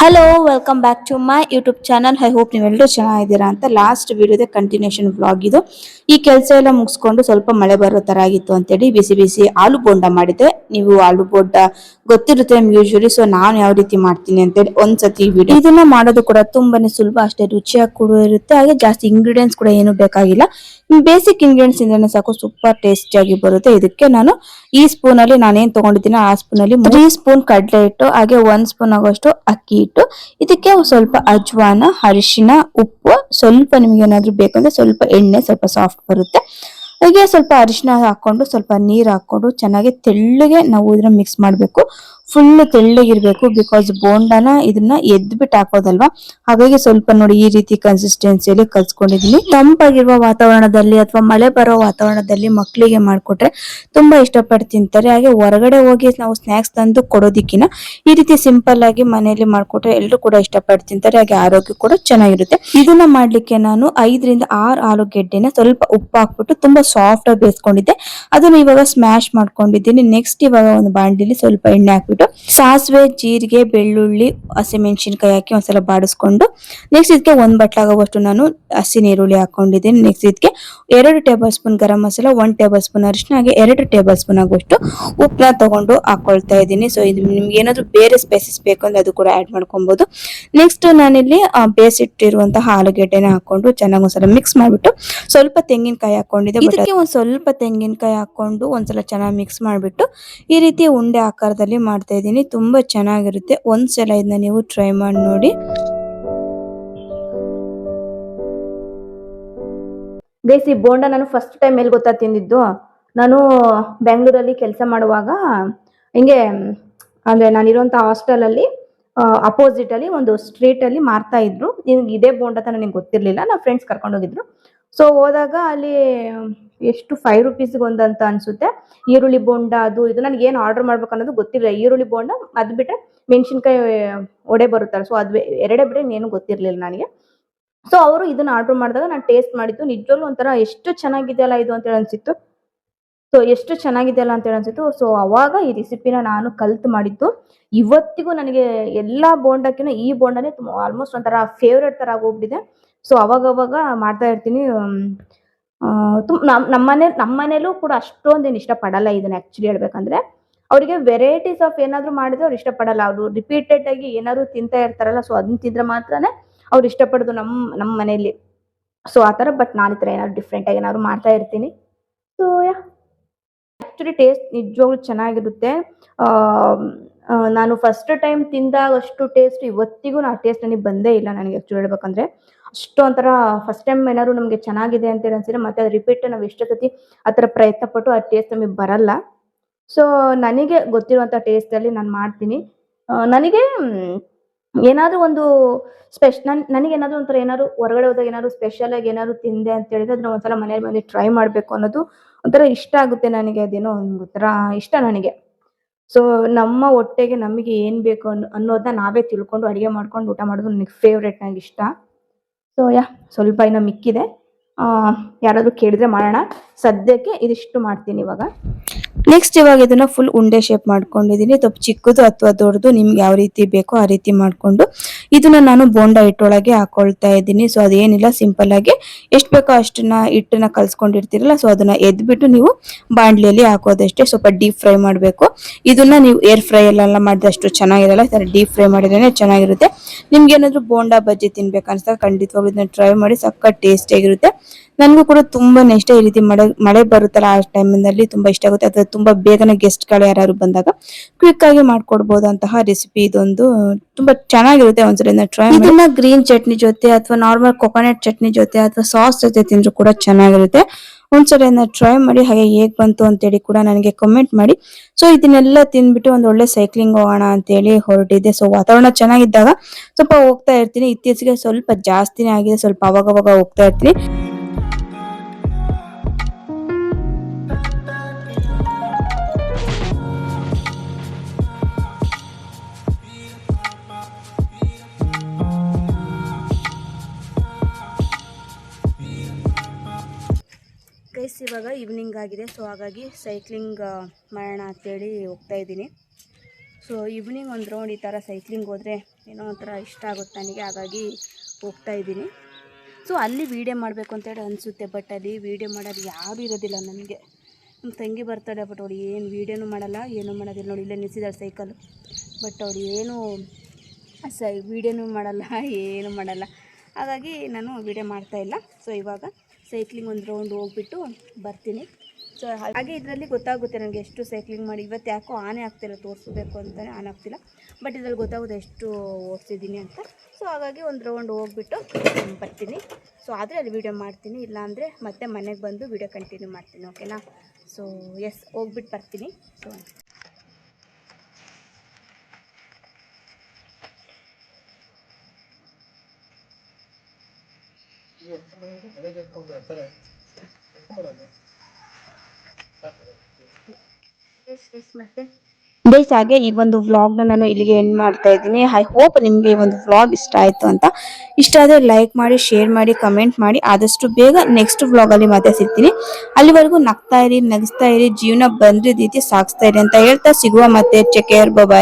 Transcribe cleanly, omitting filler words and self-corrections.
Hello welcome back to my YouTube channel. I hope ನೀವೆಲ್ಲರೂ ಚೆನ್ನಾಗಿದ್ದೀರಾ ಅಂತ. ಲಾಸ್ಟ್ ವಿಡಿಯೋದ ಕಂಟಿನ್ಯೂಷನ್ ವ್ಲಾಗ್ ಇದು. ಈ ಕೆಲಸ ಎಲ್ಲ ಮುಗಿಸ್ಕೊಂಡು ಸ್ವಲ್ಪ ಮಳೆ ಬರೋ ತರ ಆಗಿತ್ತು ಅಂತೇಳಿ ಬಿಸಿ ಬಿಸಿ ಆಲೂ ಬೋಂಡ ಮಾಡಿದ್ದೆ. ನೀವು ಆಲೂ ಬೋಂಡ ಗೊತ್ತಿರುತ್ತೆ ನಿಮ್ಗೆ ಯೂಶುವಲಿ. ಸೊ ನಾನು ಯಾವ ರೀತಿ ಮಾಡ್ತೀನಿ ಅಂತೇಳಿ ಒಂದ್ಸತಿ ವಿಡಿಯೋ. ಇದನ್ನ ಮಾಡೋದು ಕೂಡ ತುಂಬಾನೇ ಸುಲಭ, ಅಷ್ಟೇ ರುಚಿಯಾಗಿ ಕೂಡ ಇರುತ್ತೆ. ಹಾಗೆ ಜಾಸ್ತಿ ಇಂಗ್ರೀಡಿಯೆಂಟ್ಸ್ ಕೂಡ ಏನು ಬೇಕಾಗಿಲ್ಲ. ಬೇಸಿಕ್ ಇಂಗ್ರೀಡಿಯೆಂಟ್ಸ್ ಇಂದ ಸಾಕು, ಸೂಪರ್ ಟೇಸ್ಟಿ ಆಗಿ ಬರುತ್ತೆ. ಇದಕ್ಕೆ ನಾನು ಈ ಸ್ಪೂನ್ ಅಲ್ಲಿ ನಾನೇನ್ ತಗೊಂಡಿದ್ದೀನಿ ಆ ಸ್ಪೂನ್ ಅಲ್ಲಿ 3 ಸ್ಪೂನ್ ಕಡಲೆ ಹಿಟ್ಟು, ಹಾಗೆ 1 ಸ್ಪೂನ್ ಆಗೋಷ್ಟು ಅಕ್ಕಿ ಹಿಟ್ಟು, ಇದಕ್ಕೆ ಸ್ವಲ್ಪ ಅಜ್ವಾನ, ಅರಿಶಿನ, ಉಪ್ಪು, ಸ್ವಲ್ಪ ನಿಮ್ಗೆ ಏನಾದ್ರು ಬೇಕಂದ್ರೆ ಸ್ವಲ್ಪ ಎಣ್ಣೆ, ಸ್ವಲ್ಪ ಸಾಫ್ಟ್ ಬರುತ್ತೆ. ಹಾಗೆ ಸ್ವಲ್ಪ ಅರಿಶಿನ ಹಾಕೊಂಡು ಸ್ವಲ್ಪ ನೀರ್ ಹಾಕೊಂಡು ಚೆನ್ನಾಗಿ ತೆಳ್ಳಗೆ ನಾವು ಇದನ್ನ ಮಿಕ್ಸ್ ಮಾಡ್ಬೇಕು. ಫುಲ್ ತೆಳ್ಳಗಿರ್ಬೇಕು, ಬಿಕಾಸ್ ಬೋಂಡನ ಇದನ್ನ ಎದ್ಬಿಟ್ಟು ಹಾಕೋದಲ್ವಾ. ಹಾಗಾಗಿ ಸ್ವಲ್ಪ ನೋಡಿ ಈ ರೀತಿ ಕನ್ಸಿಸ್ಟೆನ್ಸಿಯಲ್ಲಿ ಕಲ್ಸ್ಕೊಂಡಿದೀನಿ. ತಂಪಾಗಿರುವ ವಾತಾವರಣದಲ್ಲಿ ಅಥವಾ ಮಳೆ ಬರೋ ವಾತಾವರಣದಲ್ಲಿ ಮಕ್ಕಳಿಗೆ ಮಾಡ್ಕೊಟ್ರೆ ತುಂಬಾ ಇಷ್ಟಪಟ್ಟು ತಿಂತಾರೆ. ಹಾಗೆ ಹೊರಗಡೆ ಹೋಗಿ ನಾವು ಸ್ನಾಕ್ಸ್ ತಂದು ಕೊಡೋದಿಕ್ಕಿನ ಈ ರೀತಿ ಸಿಂಪಲ್ ಆಗಿ ಮನೆಯಲ್ಲಿ ಮಾಡ್ಕೊಟ್ರೆ ಎಲ್ಲರೂ ಕೂಡ ಇಷ್ಟಪಟ್ಟು ತಿಂತಾರೆ. ಹಾಗೆ ಆರೋಗ್ಯ ಕೂಡ ಚೆನ್ನಾಗಿರುತ್ತೆ. ಇದನ್ನ ಮಾಡ್ಲಿಕ್ಕೆ ನಾನು 5 ರಿಂದ 6 ಆಲೂಗೆಡ್ಡೆನ ಸ್ವಲ್ಪ ಉಪ್ಪು ಹಾಕ್ಬಿಟ್ಟು ತುಂಬಾ ಸಾಫ್ಟ್ ಆಗಿ ಬೇಯಿಸ್ಕೊಂಡಿದ್ದೆ. ಅದನ್ನ ಇವಾಗ ಸ್ಮ್ಯಾಶ್ ಮಾಡ್ಕೊಂಡಿದ್ದೀನಿ. ನೆಕ್ಸ್ಟ್ ಇವಾಗ ಒಂದು ಬಾಂಡಿಲಿ ಸ್ವಲ್ಪ ಎಣ್ಣೆ ಹಾಕ್ಬಿಟ್ಟು ಸಾಸಿವೆ, ಜೀರಿಗೆ, ಬೆಳ್ಳುಳ್ಳಿ, ಹಸಿಮೆಣಸಿನಕಾಯಿ ಹಾಕಿ ಒಂದ್ಸಲ ಬಾಡಿಸ್ಕೊಂಡು ನೆಕ್ಸ್ಟ್ ಇದಕ್ಕೆ 1 ಬಟ್ಲಾಗುವಷ್ಟು ನಾನು ಹಸಿ ನೀರುಳ್ಳಿ ಹಾಕೊಂಡಿದ್ದೀನಿ. ನೆಕ್ಸ್ಟ್ ಇದಕ್ಕೆ 2 table spoon garam masala, 1 table spoon ಅರಿಶಿನ, ಹಾಗೆ 2 ಟೇಬಲ್ ಸ್ಪೂನ್ ಆಗುವಷ್ಟು ಉಪ್ಪನ್ನ ತಗೊಂಡು ಹಾಕೊಳ್ತಾ ಇದ್ದೀನಿ. ಸೊ ಇದು ನಿಮ್ಗೆ ಏನಾದ್ರು ಬೇರೆ ಸ್ಪೈಸಸ್ ಬೇಕು ಅಂದ್ರೆ ಅದು ಕೂಡ ಆಡ್ ಮಾಡ್ಕೊಬಹುದು. ನೆಕ್ಸ್ಟ್ ನಾನಿಲ್ಲಿ ಬೇಯಿಸಿಟ್ಟಿರುವಂತಹ ಆಲೂಗೆಡ್ಡೆನ ಹಾಕೊಂಡು ಚೆನ್ನಾಗಿ ಒಂದ್ಸಲ ಮಿಕ್ಸ್ ಮಾಡ್ಬಿಟ್ಟು ಸ್ವಲ್ಪ ತೆಂಗಿನಕಾಯಿ ಹಾಕೊಂಡಿದ್ದೆ. ಇದಕ್ಕೆ ಒಂದ್ ಸ್ವಲ್ಪ ತೆಂಗಿನಕಾಯಿ ಹಾಕೊಂಡು ಒಂದ್ಸಲ ಚೆನ್ನಾಗಿ ಮಿಕ್ಸ್ ಮಾಡ್ಬಿಟ್ಟು ಈ ರೀತಿ ಉಂಡೆ ಆಕಾರದಲ್ಲಿ ಮಾಡ್ತಾ ಇದ್ದೀನಿ. ತುಂಬಾ ಚೆನ್ನಾಗಿರುತ್ತೆ. ಒಂದ್ಸಲ ಇದನ್ನ ನೀವು ಟ್ರೈ ಮಾಡಿ ನೋಡಿ. ಬೇಸಿ ಬೋಂಡ ನಾನು ಫಸ್ಟ್ ಟೈಮ್ ಎಲ್ಲಿ ಗೊತ್ತಾ ತಿಂದಿದ್ದು, ನಾನು ಬೆಂಗಳೂರಲ್ಲಿ ಕೆಲಸ ಮಾಡುವಾಗ ಹಿಂಗೆ ಅಂದ್ರೆ ನಾನಿರುವಂತ ಹಾಸ್ಟೆಲ್ ಅಲ್ಲಿ ಅಪೋಸಿಟ್ ಅಲ್ಲಿ ಒಂದು ಸ್ಟ್ರೀಟ್ ಅಲ್ಲಿ ಮಾರ್ತಾ ಇದ್ರು. ಇದೇ ಬೋಂಡ ಅಂತ ನನಗೆ ಗೊತ್ತಿರ್ಲಿಲ್ಲ. ನನ್ನ ಫ್ರೆಂಡ್ಸ್ ಕರ್ಕೊಂಡು ಹೋಗಿದ್ರು. ಸೊ ಹೋದಾಗ ಅಲ್ಲಿ ಎಷ್ಟು 5 ರುಪೀಸ್ಗೆ ಒಂದಂತ ಅನ್ಸುತ್ತೆ ಈರುಳ್ಳಿ ಬೋಂಡ. ಅದು ಇದು ನನಗೆ ಏನು ಆರ್ಡರ್ ಮಾಡ್ಬೇಕು ಅನ್ನೋದು ಗೊತ್ತಿರಲಿಲ್ಲ. ಈರುಳ್ಳಿ ಬೋಂಡ, ಅದ್ ಬಿಟ್ರೆ ಮೆಣಸಿನ್ಕಾಯಿ ಒಡೆ ಬರುತ್ತಲ್ಲ, ಸೊ ಅದು ಎರಡೇ ಬಿಟ್ರೆ ಏನು ಗೊತ್ತಿರ್ಲಿಲ್ಲ ನನಗೆ. ಸೊ ಅವರು ಇದನ್ನ ಆರ್ಡರ್ ಮಾಡಿದಾಗ ನಾನು ಟೇಸ್ಟ್ ಮಾಡಿದ್ದು. ನಿಜವಾಗ್ಲೂ ಒಂಥರ ಎಷ್ಟು ಚೆನ್ನಾಗಿದೆಯಲ್ಲ ಇದು ಅಂತ ಹೇಳಿ ಅನ್ಸಿತ್ತು. ಸೊ ಅವಾಗ ಈ ರೆಸಿಪಿನ ನಾನು ಕಲ್ತು ಮಾಡಿದ್ದು. ಇವತ್ತಿಗೂ ನನಗೆ ಎಲ್ಲಾ ಬೋಂಡಕ್ಕಿಂತ ಈ ಬೋಂಡನೇ ಆಲ್ಮೋಸ್ಟ್ ಒಂಥರ ಫೇವ್ರೇಟ್ ತರ ಆಗೋಗ್ಬಿಟ್ಟಿದೆ. ಸೊ ಅವಾಗ ಮಾಡ್ತಾ ಇರ್ತೀನಿ. ನಮ್ಮನೇಲೂ ಕೂಡ ಅಷ್ಟೊಂದೇನು ಇಷ್ಟಪಡಲ್ಲ ಇದನ್ನ. ಆಕ್ಚುಲಿ ಹೇಳ್ಬೇಕಂದ್ರೆ ಅವರಿಗೆ ವೆರೈಟೀಸ್ ಆಫ್ ಏನಾದ್ರು ಮಾಡಿದ್ರೆ ಅವ್ರು ಇಷ್ಟಪಡಲ್ಲ. ಅವರು ರಿಪೀಟೆಡ್ ಆಗಿ ಏನಾದ್ರು ತಿಂತಾ ಇರ್ತಾರಲ್ಲ, ಸೊ ಅದನ್ನ ತಿಂದ್ರೆ ಮಾತ್ರನೇ ಅವ್ರು ಇಷ್ಟಪಡೋದು ನಮ್ಮ ಮನೆಯಲ್ಲಿ. ಸೊ ಆತರ. ಬಟ್ ನಾನು ಈ ತರ ಏನಾದ್ರು ಡಿಫ್ರೆಂಟ್ ಆಗಿ ಏನಾದ್ರು ಮಾಡ್ತಾ ಇರ್ತೀನಿ. ಸೊ ಆಕ್ಚುಲಿ ಟೇಸ್ಟ್ ನಿಜವಾಗ್ಲೂ ಚೆನ್ನಾಗಿರುತ್ತೆ. ನಾನು ಫಸ್ಟ್ ಟೈಮ್ ತಿಂದಾಗ ಅಷ್ಟು ಟೇಸ್ಟ್ ಇವತ್ತಿಗೂ ಟೇಸ್ಟ್ ನನಗೆ ಬಂದೇ ಇಲ್ಲ. ನನಗೆ ಆಕ್ಚುಲಿ ಹೇಳ್ಬೇಕಂದ್ರೆ ಅಷ್ಟು ಒಂಥರ ಫಸ್ಟ್ ಟೈಮ್ ಏನಾದ್ರು ನಮಗೆ ಚೆನ್ನಾಗಿದೆ ಅಂತ ಅನ್ಸಿದ್ರೆ ಮತ್ತೆ ಅದು ರಿಪೀಟ್ ನಾವು ಎಷ್ಟು ಸತಿ ಆ ಥರ ಪ್ರಯತ್ನ ಪಟ್ಟು ಆ ಟೇಸ್ಟ್ ನಮಗೆ ಬರಲ್ಲ. ಸೊ ನನಗೆ ಗೊತ್ತಿರುವಂಥ ಟೇಸ್ಟಲ್ಲಿ ನಾನು ಮಾಡ್ತೀನಿ. ನನಗೆ ಏನಾದರೂ ಒಂದು ನನಗೆ ಏನಾದರೂ ಒಂಥರ ಏನಾದ್ರು ಹೊರಗಡೆ ಹೋದಾಗ ಏನಾದ್ರು ಸ್ಪೆಷಲ್ ಆಗಿ ಏನಾದ್ರು ತಿಂದೆ ಅಂತ ಹೇಳಿದ್ರೆ ಅದನ್ನ ಒಂದ್ಸಲ ಮನೇಲಿ ಬಂದು ಟ್ರೈ ಮಾಡಬೇಕು ಅನ್ನೋದು ಒಂಥರ ಇಷ್ಟ ಆಗುತ್ತೆ ನನಗೆ. ಅದೇನೋ ಒಂಥರ ಇಷ್ಟ ನನಗೆ. ಸೊ ನಮ್ಮ ಹೊಟ್ಟೆಗೆ ನಮಗೆ ಏನು ಬೇಕು ಅನ್ನೋದನ್ನ ನಾವೇ ತಿಳ್ಕೊಂಡು ಅಡುಗೆ ಮಾಡ್ಕೊಂಡು ಊಟ ಮಾಡೋದು ನನಗೆ ಫೇವ್ರೇಟ್, ನನಗೆ ಇಷ್ಟ. ಸೊ ಸ್ವಲ್ಪ ಇನ್ನು ಮಿಕ್ಕಿದೆ. ಯಾರಾದರೂ ಕೇಳಿದ್ರೆ ಮಾಡೋಣ. ಸದ್ಯಕ್ಕೆ ಇದಿಷ್ಟು ಮಾಡ್ತೀನಿ ಇವಾಗ. ನೆಕ್ಸ್ಟ್ ಇವಾಗ ಇದನ್ನ ಫುಲ್ ಉಂಡೆ ಶೇಪ್ ಮಾಡ್ಕೊಂಡಿದ್ದೀನಿ. ಚಿಕ್ಕದು ಅಥವಾ ದೊಡ್ಡದು ನಿಮ್ಗೆ ಯಾವ ರೀತಿ ಬೇಕೋ ಆ ರೀತಿ ಮಾಡ್ಕೊಂಡು ಇದನ್ನ ನಾನು ಬೋಂಡ ಹಿಟ್ಟೊಳಗೆ ಹಾಕೊಳ್ತಾ ಇದ್ದೀನಿ. ಸೊ ಅದೇನಿಲ್ಲ, ಸಿಂಪಲ್ ಆಗಿ ಎಷ್ಟು ಬೇಕೋ ಅಷ್ಟನ್ನ ಹಿಟ್ಟನ್ನ ಕಲ್ಸ್ಕೊಂಡಿರ್ತೀರಲ್ಲ, ಸೊ ಅದನ್ನ ಎದ್ಬಿಟ್ಟು ನೀವು ಬಾಂಡ್ಲಿಯಲ್ಲಿ ಹಾಕೋದಷ್ಟೇ. ಸ್ವಲ್ಪ ಡೀಪ್ ಫ್ರೈ ಮಾಡಬೇಕು. ಇದನ್ನ ನೀವು ಏರ್ ಫ್ರೈ ಎಲ್ಲ ಮಾಡಿದ್ರೆ ಅಷ್ಟು ಚೆನ್ನಾಗಿರಲ್ಲ. ಈ ತರ ಡೀಪ್ ಫ್ರೈ ಮಾಡಿದ್ರೆ ಚೆನ್ನಾಗಿರುತ್ತೆ. ನಿಮ್ಗೆ ಏನಾದ್ರು ಬೋಂಡ ಬಜ್ಜಿ ತಿನ್ಬೇಕನ್ಸ್ದಾಗ ಖಂಡಿತವಾಗ್ಲೂ ಇದನ್ನ ಟ್ರೈ ಮಾಡಿ, ಸಕ್ಕ ಟೇಸ್ಟಿ ಆಗಿರುತ್ತೆ. ನನಗೂ ಕೂಡ ತುಂಬಾನೇ ಇಷ್ಟ. ಈ ರೀತಿ ಮಳೆ ಬರುತ್ತಲ್ಲ ಆ ಟೈಮಿನಲ್ಲಿ ತುಂಬಾ ಇಷ್ಟ ಆಗುತ್ತೆ. ಅಥವಾ ತುಂಬಾ ಬೇಗನೆ ಗೆಸ್ಟ್ ಗಳು ಯಾರು ಬಂದಾಗ ಕ್ವಿಕ್ ಆಗಿ ಮಾಡ್ಕೊಡ್ಬಹುದಂತಹ ರೆಸಿಪಿ ಇದೊಂದು. ತುಂಬಾ ಚೆನ್ನಾಗಿರುತ್ತೆ. ಒಂದ್ಸಲ ಟ್ರೈ ಮಾಡಿ. ಇದನ್ನ ಗ್ರೀನ್ ಚಟ್ನಿ ಜೊತೆ ಅಥವಾ ನಾರ್ಮಲ್ ಕೊಕೊನಟ್ ಚಟ್ನಿ ಜೊತೆ ಅಥವಾ ಸಾಸ್ ಜೊತೆ ತಿಂದ್ರು ಕೂಡ ಚೆನ್ನಾಗಿರುತ್ತೆ. ಒಂದ್ಸಲ ಟ್ರೈ ಮಾಡಿ. ಹಾಗೆ ಹೇಗ್ ಬಂತು ಅಂತೇಳಿ ಕೂಡ ನನಗೆ ಕಮೆಂಟ್ ಮಾಡಿ. ಸೊ ಇದನ್ನೆಲ್ಲ ತಿಂದ್ಬಿಟ್ಟು ಒಂದ್ ಒಳ್ಳೆ ಸೈಕ್ಲಿಂಗ್ ಹೋಗೋಣ ಅಂತೇಳಿ ಹೊರಟಿದ್ದೆ. ಸೊ ವಾತಾವರಣ ಚೆನ್ನಾಗಿದ್ದಾಗ ಸ್ವಲ್ಪ ಹೋಗ್ತಾ ಇರ್ತೀನಿ. ಇತ್ತೀಚೆಗೆ ಸ್ವಲ್ಪ ಜಾಸ್ತಿನೇ ಆಗಿದೆ. ಸ್ವಲ್ಪ ಅವಾಗವಾಗ ಹೋಗ್ತಾ ಇರ್ತೀನಿ. ಗೈಸ್ ಇವಾಗ ಈವ್ನಿಂಗ್ ಆಗಿದೆ. ಸೊ ಹಾಗಾಗಿ ಸೈಕ್ಲಿಂಗ್ ಮಾಡೋಣ ಅಂತೇಳಿ ಹೋಗ್ತಾ ಇದ್ದೀನಿ. ಸೊ ಈವ್ನಿಂಗ್ ಒಂದು ರೌಂಡ್ ಈ ಥರ ಸೈಕ್ಲಿಂಗ್ ಹೋದರೆ ಏನೋ ಒಂಥರ ಇಷ್ಟ ಆಗುತ್ತೆ ನನಗೆ, ಹಾಗಾಗಿ ಹೋಗ್ತಾ ಇದ್ದೀನಿ. ಸೊ ಅಲ್ಲಿ ವೀಡಿಯೋ ಮಾಡಬೇಕು ಅಂತೇಳಿ ಅನಿಸುತ್ತೆ, ಬಟ್ ಅಲ್ಲಿ ವೀಡಿಯೋ ಮಾಡೋದು ಯಾರೂ ಇರೋದಿಲ್ಲ ನನಗೆ. ನಮ್ಮ ತಂಗಿ ಬರ್ತಾಳೆ, ಬಟ್ ಅವಳು ಏನು ವೀಡಿಯೋನೂ ಮಾಡಲ್ಲ, ಏನೂ ಮಾಡೋದಿಲ್ಲ. ನೋಡಿ ಇಲ್ಲೇ ನಿಲ್ಸಿದ್ದಾಳೆ ಸೈಕಲ್, ಬಟ್ ಅವಳು ಏನು ವೀಡಿಯೋನೂ ಮಾಡಲ್ಲ, ಏನೂ ಮಾಡಲ್ಲ. ಹಾಗಾಗಿ ನಾನು ವೀಡಿಯೋ ಮಾಡ್ತಾಯಿಲ್ಲ. ಸೊ ಇವಾಗ ಸೈಕ್ಲಿಂಗ್ ಒಂದು ರೌಂಡ್ ಹೋಗ್ಬಿಟ್ಟು ಬರ್ತೀನಿ. ಸೊ ಹಾಗೆ ಇದರಲ್ಲಿ ಗೊತ್ತಾಗುತ್ತೆ ನನಗೆ ಎಷ್ಟು ಸೈಕ್ಲಿಂಗ್ ಮಾಡಿ. ಇವತ್ತು ಯಾಕೋ ಆನೆ ಆಗ್ತಿಲ್ಲ, ತೋರಿಸ್ಬೇಕು ಅಂತಲೇ ಆನ್ ಆಗ್ತಿಲ್ಲ, ಬಟ್ ಇದರಲ್ಲಿ ಗೊತ್ತಾಗುತ್ತೆ ಎಷ್ಟು ಓಡಿಸಿದ್ದೀನಿ ಅಂತ. ಸೊ ಹಾಗಾಗಿ ಒಂದು ರೌಂಡ್ ಹೋಗ್ಬಿಟ್ಟು ಬರ್ತೀನಿ. ಸೊ ಆದರೆ ಅಲ್ಲಿ ವೀಡಿಯೋ ಮಾಡ್ತೀನಿ, ಇಲ್ಲಾಂದರೆ ಮತ್ತೆ ಮನೆಗೆ ಬಂದು ವೀಡಿಯೋ ಕಂಟಿನ್ಯೂ ಮಾಡ್ತೀನಿ. ಓಕೆನಾ? ಸೊ ಎಸ್, ಹೋಗ್ಬಿಟ್ಟು ಬರ್ತೀನಿ. ಸೊ ಮತ್ತೆ ಗೈಸ್, ಹಾಗೆ ಈ ಒಂದು ವ್ಲಾಗ್ನ ನಾನು ಇಲ್ಲಿಗೆ ಎಂಡ್ ಮಾಡ್ತಾ ಇದ್ದೀನಿ. ಐ ಹೋಪ್ ನಿಮಗೆ ಈ ಒಂದು ವ್ಲಾಗ್ ಇಷ್ಟ ಆಯಿತು ಅಂತ. ಇಷ್ಟ ಆದರೆ ಲೈಕ್ ಮಾಡಿ, ಶೇರ್ ಮಾಡಿ, ಕಮೆಂಟ್ ಮಾಡಿ. ಆದಷ್ಟು ಬೇಗ ನೆಕ್ಸ್ಟ್ ವ್ಲಾಗಲ್ಲಿ ಮತ್ತೆ ಸಿಗ್ತೀನಿ. ಅಲ್ಲಿವರೆಗೂ ನಗ್ತಾ ಇರಿ, ನಗಿಸ್ತಾ ಇರಿ, ಜೀವನ ಬಂದ ರೀತಿ ಸಾಗಿಸ್ತಾ ಇರಿ ಅಂತ ಹೇಳ್ತಾ ಸಿಗುವ. ಮತ್ತೆ ಟೇಕ್ ಕೇರ್, ಬಾಯ್.